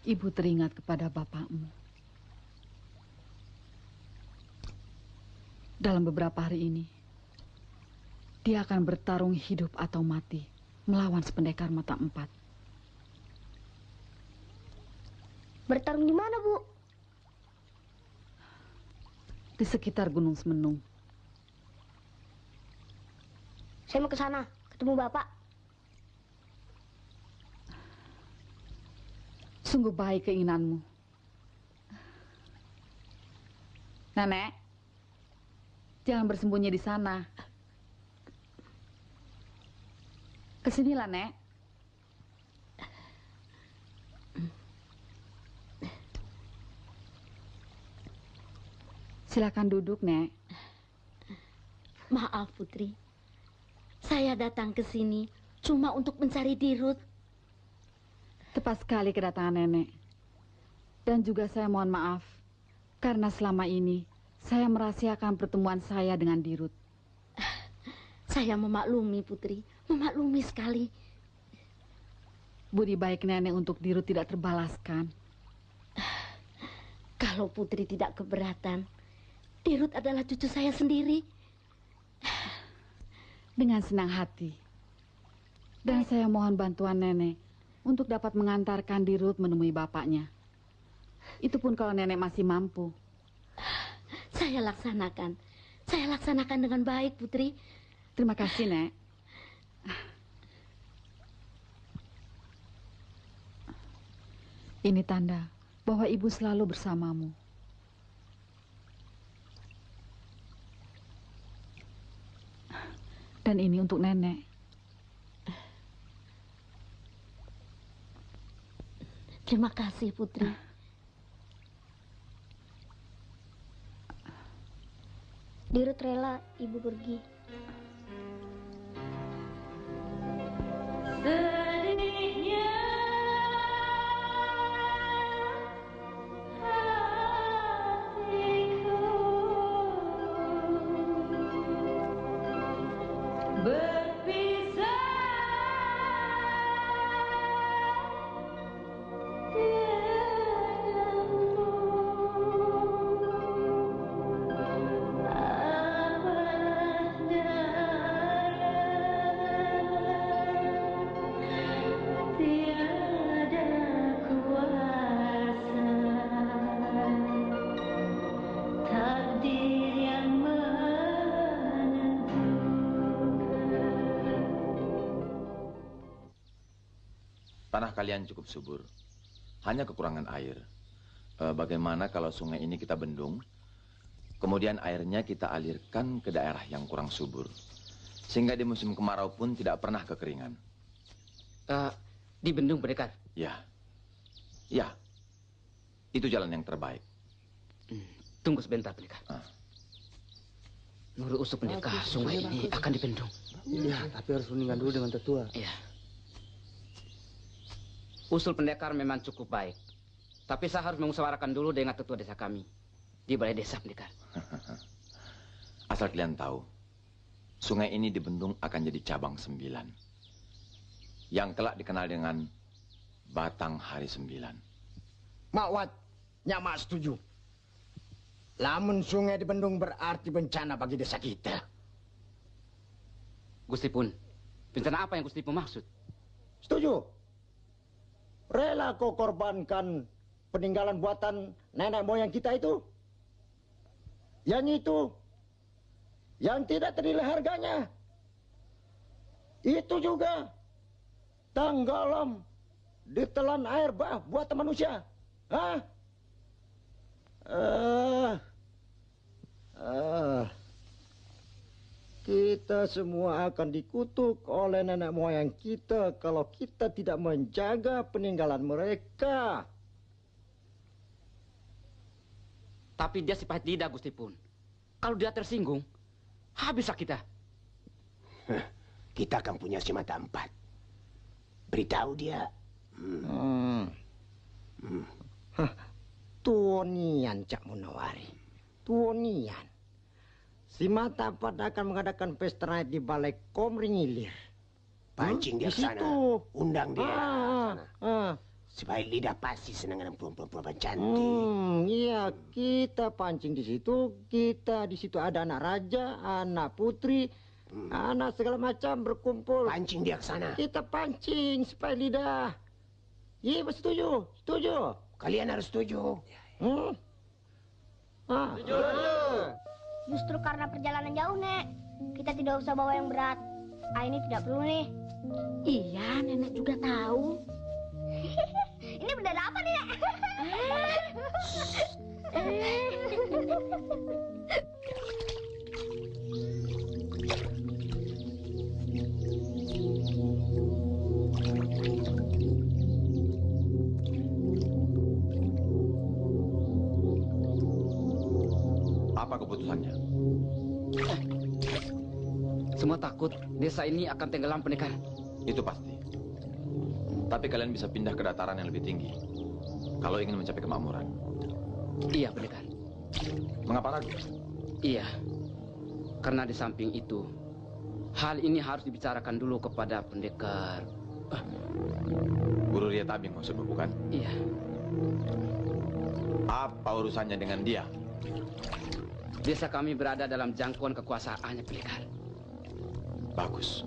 Ibu teringat kepada bapakmu. Dalam beberapa hari ini, dia akan bertarung hidup atau mati melawan sependekar mata empat. Bertarung di mana, Bu? Di sekitar Gunung Semenung. Saya mau ke sana, ketemu Bapak. Sungguh baik keinginanmu. Nenek, jangan bersembunyi di sana. Kesinilah, Nek. Silakan duduk, Nek. Maaf, Putri. Saya datang ke sini cuma untuk mencari Dirut. Tepat sekali kedatangan Nenek. Dan juga saya mohon maaf karena selama ini saya merahasiakan pertemuan saya dengan Dirut. Saya memaklumi, Putri. Memaklumi sekali. Budi baik Nenek untuk Dirut tidak terbalaskan. Kalau Putri tidak keberatan, Dirut adalah cucu saya sendiri. Dengan senang hati. Dan saya mohon bantuan Nenek untuk dapat mengantarkan Dirut menemui bapaknya. Itu pun kalau Nenek masih mampu. Saya laksanakan. Saya laksanakan dengan baik, Putri. Terima kasih, Nek. Ini tanda bahwa Ibu selalu bersamamu. Dan ini untuk Nenek. Terima kasih, Putri. Dirut rela Ibu pergi. Sedihnya hatiku berpisah. Takdir Tanah kalian cukup subur. Hanya kekurangan air. Bagaimana kalau sungai ini kita bendung, kemudian airnya kita alirkan ke daerah yang kurang subur. Sehingga di musim kemarau pun tidak pernah kekeringan. Di bendung, Pendekar? Ya. Ya. Itu jalan yang terbaik. Tunggu sebentar, Pendekar. Menurut usul Pendekar, sungai ini akan dibendung. Iya, tapi harus rundingan dulu dengan tetua. Iya. Usul Pendekar memang cukup baik. Tapi saya harus mengusawarakan dulu dengan tetua desa kami. Di balai desa, Pendekar. Asal kalian tahu, sungai ini dibendung akan jadi cabang 9. Yang kelak dikenal dengan Batang Hari 9. Makwat, nyamak setuju. Lamun sungai dibendung berarti bencana bagi desa kita. Gusti Pun, bencana apa yang Gusti Pun maksud? Setuju. Rela kau korbankan peninggalan buatan nenek moyang kita itu? Yang itu, yang tidak ternilai harganya. Itu juga tenggelam ditelan air bah buatan manusia. Hah? Kita semua akan dikutuk oleh nenek moyang kita kalau kita tidak menjaga peninggalan mereka. Tapi dia si pahit lidah, Gusti Pun. Kalau dia tersinggung, habislah kita. Kita akan punya si mata 4. Beritahu dia. Tuonian, Cak Munawari. Tuonian. Si mata 4 akan mengadakan pesta naik di balai Komring Ilir. Pancing dia di ke sana. situ. Undang dia ke sana. Supaya lidah pasti senang dengan perempuan-perempuan cantik. Iya, kita pancing di situ. Kita di situ ada anak raja, anak putri, anak segala macam berkumpul. Pancing dia ke sana. Kita pancing supaya lidah. Iya, setuju, setuju. Kalian harus setuju. Setuju. Justru karena perjalanan jauh, Nek. Kita tidak usah bawa yang berat. Ini tidak perlu, nih. Iya, Nenek juga tahu. Ini bendera apa nih, Nek? Apa keputusannya? Semua takut desa ini akan tenggelam, Pendekar. Itu pasti. Tapi kalian bisa pindah ke dataran yang lebih tinggi kalau ingin mencapai kemakmuran. Iya, Pendekar. Mengapa ragu? Iya. Karena di samping itu, hal ini harus dibicarakan dulu kepada Pendekar. Guru Ria Tabing maksudmu, bukan? Iya. Apa urusannya dengan dia? Desa kami berada dalam jangkauan kekuasaannya, Pendekar. Bagus.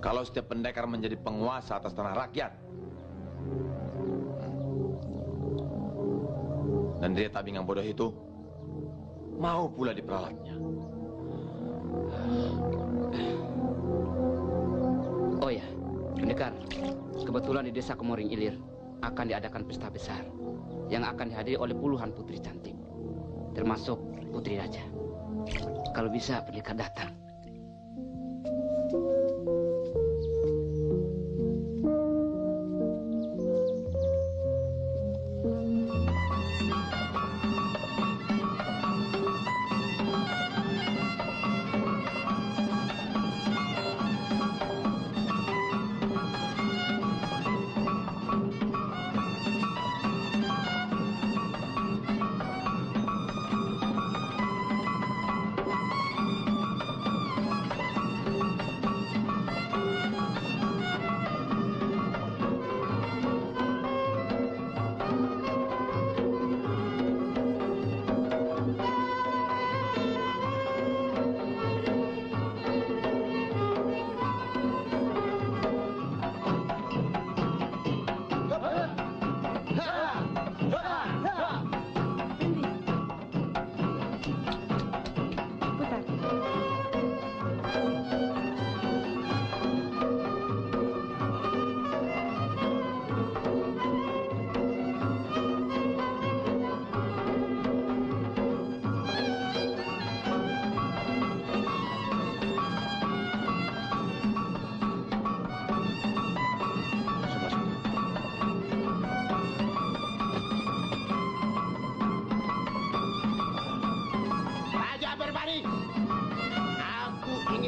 Kalau setiap pendekar menjadi penguasa atas tanah rakyat, dan dia Tabing yang bodoh itu mau pula diperalatnya. Oh ya, Pendekar, kebetulan di desa Komoring Ilir akan diadakan pesta besar yang akan dihadiri oleh puluhan putri cantik, termasuk putri raja. Kalau bisa, Pendekar datang.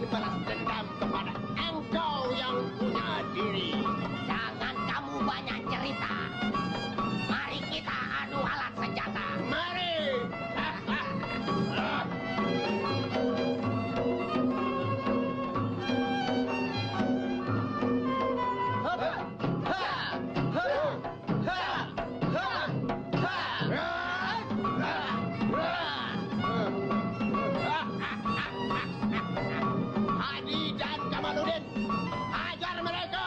balas dendam kepada engkau yang punya diri. Jangan kamu banyak cerita. Mari kita adu alat senjata. Mari. Hadi dan Kamaluddin, hajar mereka.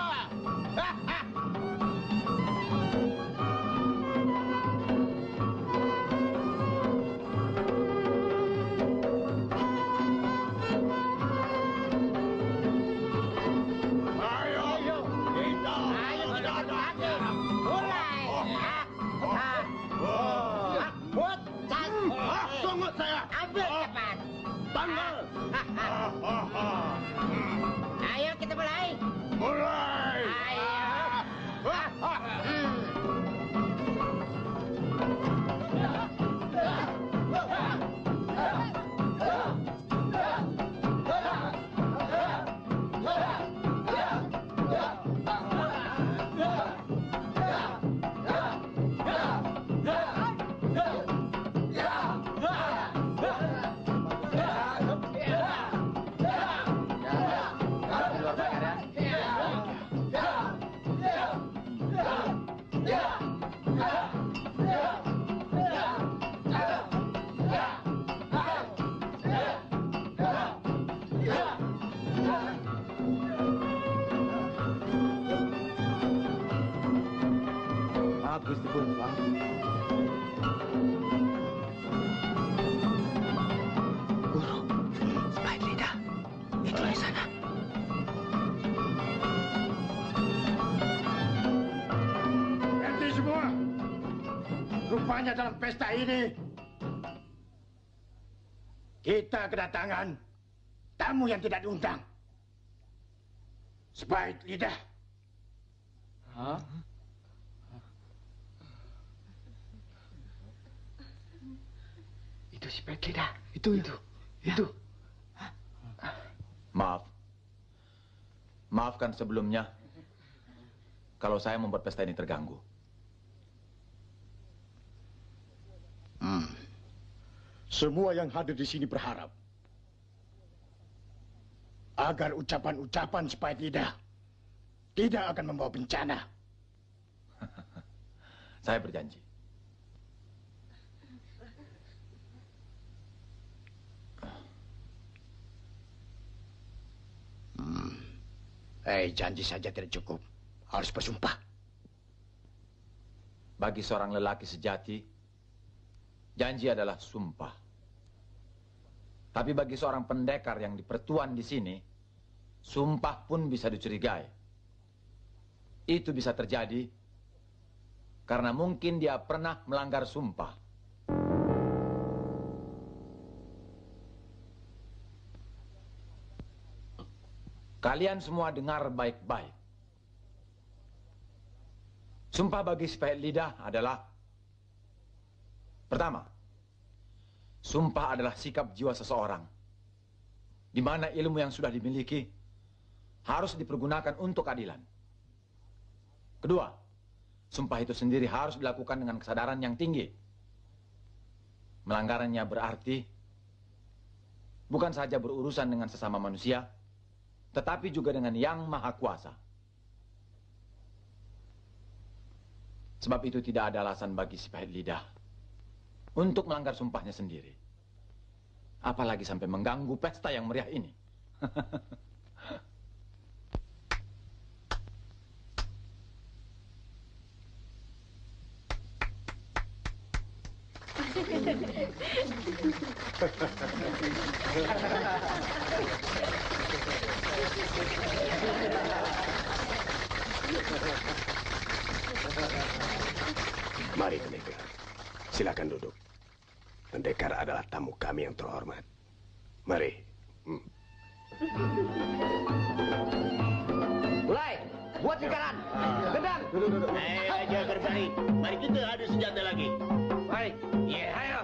Sungguh saya. Ambil cepat. Tanggal. Ayo kita mulai. Mulai. Maaf Gusti Pun, maaf. Guru, sebaik lidah. Itu di sana. Berhenti semua. Rupanya dalam pesta ini kita kedatangan tamu yang tidak diundang. Sebaik lidah. Hah? Itu si Baik Lidah. Itu. Maaf. Maafkan sebelumnya kalau saya membuat pesta ini terganggu. Semua yang hadir di sini berharap agar ucapan-ucapan Sebaik Lidah tidak akan membawa bencana. Saya berjanji. Janji saja tidak cukup. Harus bersumpah. Bagi seorang lelaki sejati, janji adalah sumpah. Tapi bagi seorang pendekar yang dipertuan di sini, sumpah pun bisa dicurigai. Itu bisa terjadi karena mungkin dia pernah melanggar sumpah. Kalian semua dengar baik-baik. Sumpah bagi Sebaik Lidah adalah: pertama, sumpah adalah sikap jiwa seseorang, di mana ilmu yang sudah dimiliki harus dipergunakan untuk keadilan. Kedua, sumpah itu sendiri harus dilakukan dengan kesadaran yang tinggi. Melanggarannya berarti bukan saja berurusan dengan sesama manusia, tetapi juga dengan Yang Maha Kuasa. Sebab itu tidak ada alasan bagi Sebaik Lidah untuk melanggar sumpahnya sendiri. Apalagi sampai mengganggu pesta yang meriah ini. Mari pendekar, silakan duduk. Pendekar adalah tamu kami yang terhormat. Mari. Mulai, buat lingkaran. Gendang. Ayo aja berbalik. Mari kita adu senjata lagi. Mari. Ya, ayo.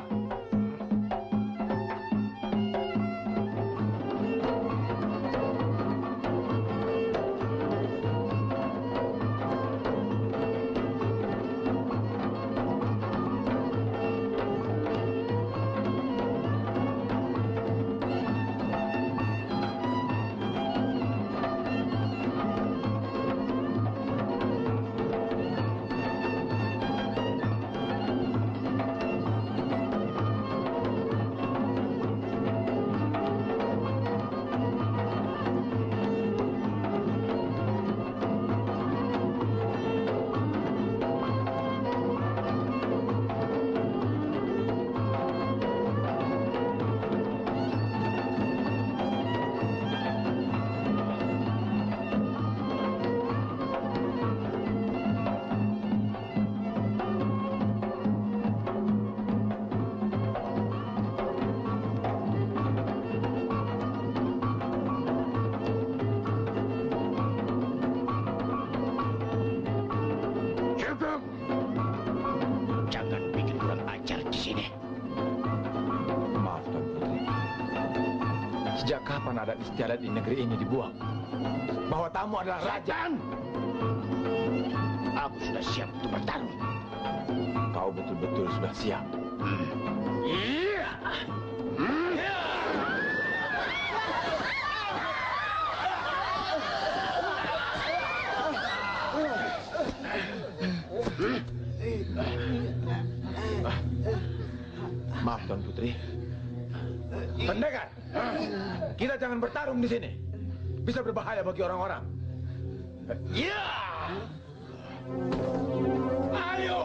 Sejak kapan adat istiadat di negeri ini dibuang? Bahwa tamu adalah raja. Aku sudah siap untuk bertarung. Kau betul-betul sudah siap. Iya. Maaf Tuan Putri. Pendekar, kita jangan bertarung di sini. Bisa berbahaya bagi orang-orang. Ya. Ayo.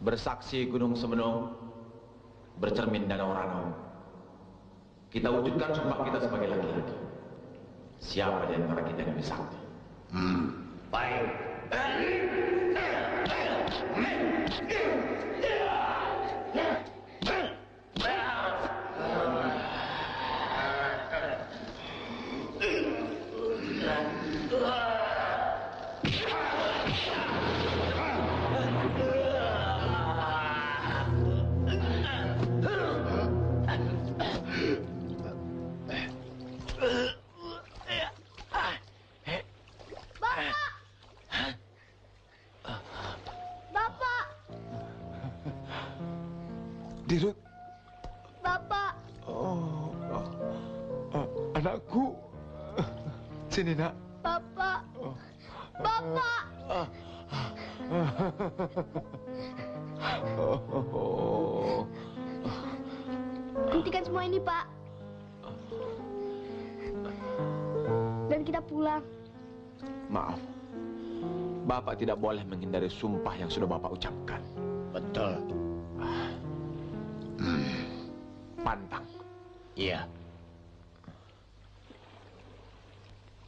Bersaksi Gunung Semenung, bercermin Danau Ranau, kita wujudkan sumpah kita sebagai laki-laki. Siapa di antara kita yang lebih sakti? Baik. Dirut. Bapak. Oh, anakku. Sini, nak. Bapak. Bapak. Hentikan semua ini, Pak. Dan kita pulang. Maaf, Bapak tidak boleh menghindari sumpah yang sudah Bapak ucapkan. Betul. Pantang. Iya.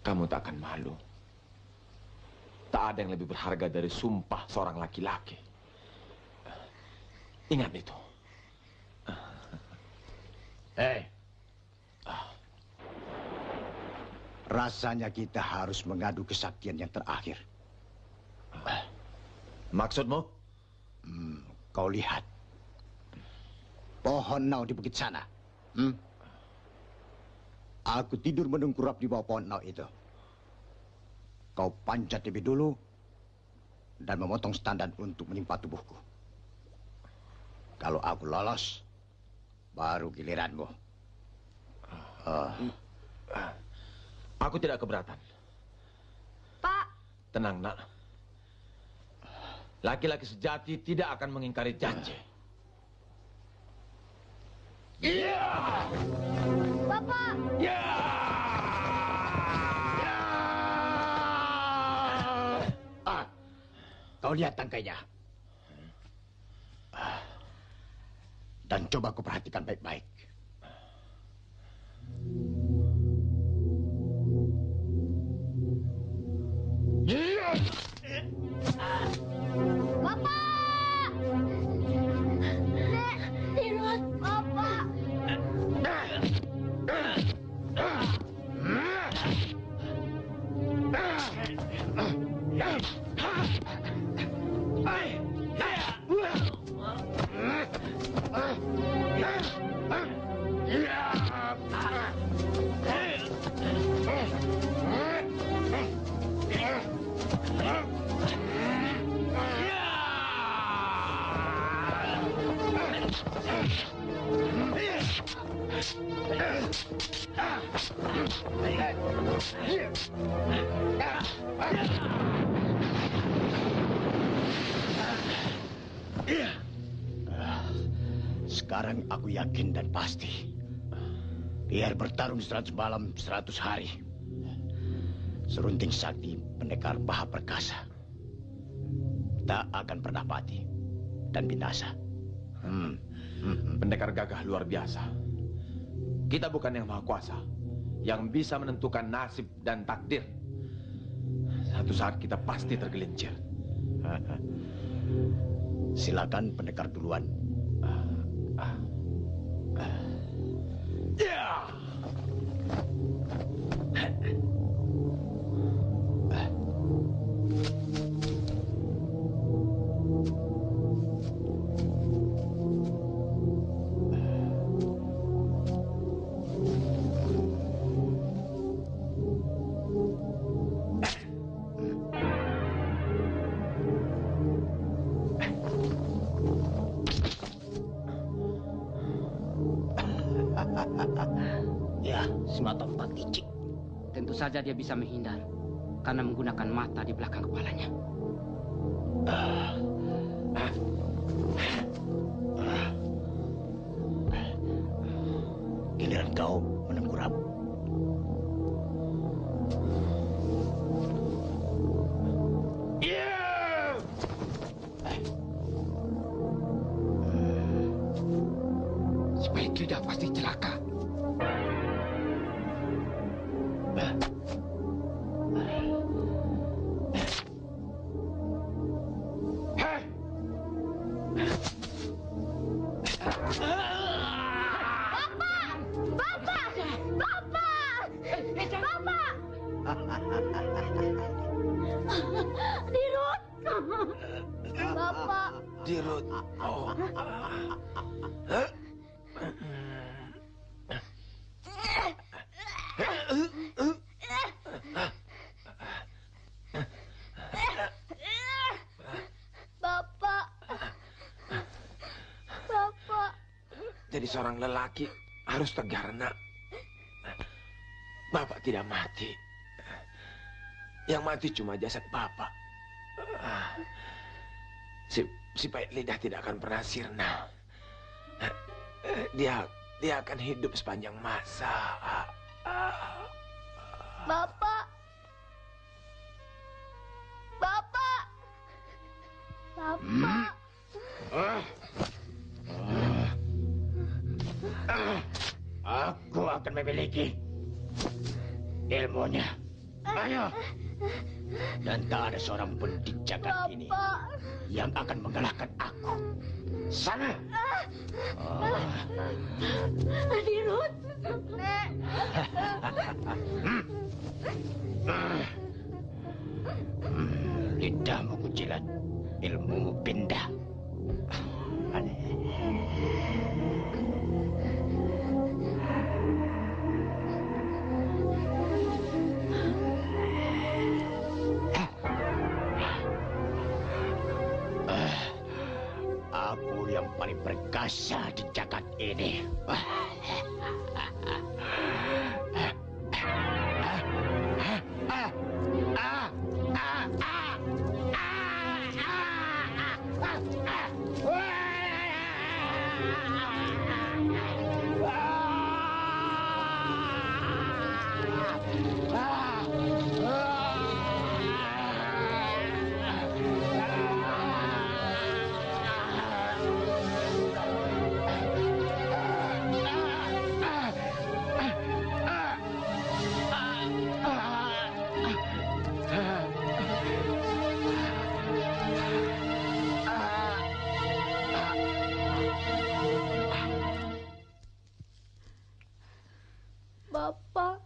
Kamu tak akan malu. Tak ada yang lebih berharga dari sumpah seorang laki-laki. Ingat itu. Rasanya kita harus mengadu kesaktian yang terakhir. Maksudmu? Kau lihat. Pohon nau di bukit sana. Aku tidur mendungkurap di bawah pohon nau itu. Kau panjat lebih dulu dan memotong standar untuk menimpa tubuhku. Kalau aku lolos, baru giliranmu. Aku tidak keberatan. Pak. Tenang, nak. Laki-laki sejati tidak akan mengingkari janji. Bapak. Kau lihat tangkainya. Dan coba kau perhatikan baik-baik. Bapak! Nek, Dirut, Bapak! Sekarang aku yakin dan pasti. Biar bertarung 100 malam, 100 hari. Serunting sakti pendekar Maha Perkasa tak akan pernah mati dan binasa. Pendekar gagah luar biasa. Kita bukan yang maha kuasa, yang bisa menentukan nasib dan takdir. Satu saat kita pasti tergelincir. Silakan pendekar duluan. Ya, semata empat licik. Tentu saja dia bisa menghindar karena menggunakan mata di belakang kepalanya. Giliran kau menegur aku. Tidak pasti celaka. Dirut. Bapak. Dirut. Oh. Bapak. Bapak. Jadi seorang lelaki harus tegar, nak. Bapak tidak mati. Yang mati cuma jasad Bapak. Si pahit lidah tidak akan pernah sirna. Dia akan hidup sepanjang masa. Bapak. Bapak. Bapak. Aku akan memiliki ilmunya. Ayo. Dan tak ada seorang pun di jagat ini yang akan mengalahkan aku. Sana. Dirut. Nek. Lidahmu kucilan, ilmumu pindah. Aku yang paling perkasa di jagat ini. Bapak.